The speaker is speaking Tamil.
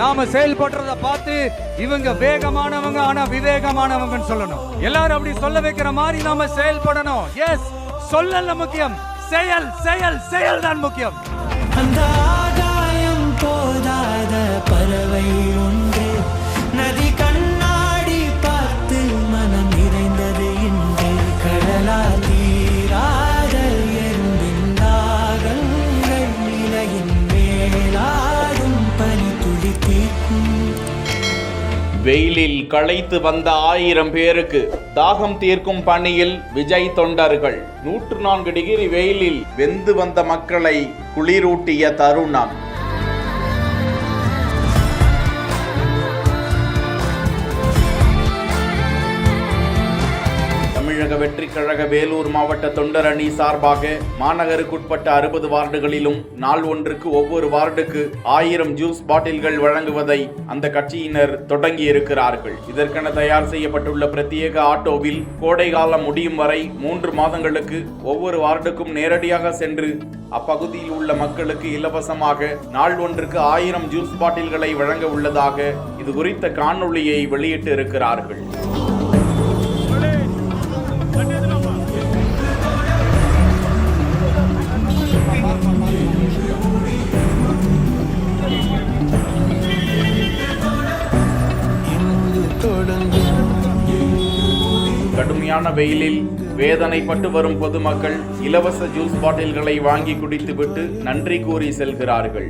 நாம செயல்படுறத பார்த்து இவங்க வேகமானவங்க ஆனா விவேகமானவங்கன்னு சொல்லணும். எல்லாரும் அப்படி சொல்ல வைக்கிற மாதிரி நாம செயல்படணும். எஸ், சொல்லல முக்கியம், செயல் செயல் செயல் தான் முக்கியம். அந்த ஆகாயம் போதாத பறவை ஒன்று நதி கண்ணாடி பார்த்து மனம் நிறைந்தது இன்று கடலா தீராத எறும்பின் தாகங்கள் நிலையின் மேலாடும் பனி துளி தீர்க்கும். வெயிலில் களைத்து வந்த 1000 பேருக்கு தாகம் தீர்க்கும் பணியில் விஜய் தொண்டர்கள். 104 டிகிரி வெயிலில் வெந்து வந்த மக்களை குளிரூட்டிய தருணம். தமிழக வெற்றிக் கழக வேலூர் மாவட்ட தொண்டர் அணி சார்பாக மாநகருக்குட்பட்ட 60 வார்டுகளிலும் நாள் ஒன்றுக்கு ஒவ்வொரு வார்டுக்கு 1000 ஜூஸ் பாட்டில்கள் வழங்குவதை அந்த கட்சியினர் தொடங்கி இருக்கிறார்கள். இதற்கென தயார் செய்யப்பட்டுள்ள பிரத்யேக ஆட்டோவில் கோடை காலம் முடியும் வரை 3 மாதங்களுக்கு ஒவ்வொரு வார்டுக்கும் நேரடியாக சென்று அப்பகுதியில் உள்ள மக்களுக்கு இலவசமாக நாள் ஒன்றுக்கு 1000 ஜூஸ் பாட்டில்களை வழங்க உள்ளதாக இது குறித்த காணொளியை வெளியிட்டு இருக்கிறார்கள். கடுமையான வெயிலில் வேதனைப்பட்டு வரும் பொதுமக்கள் இலவச ஜூஸ் பாட்டில்களை வாங்கி குடித்துவிட்டு நன்றி கூறி செல்கிறார்கள்.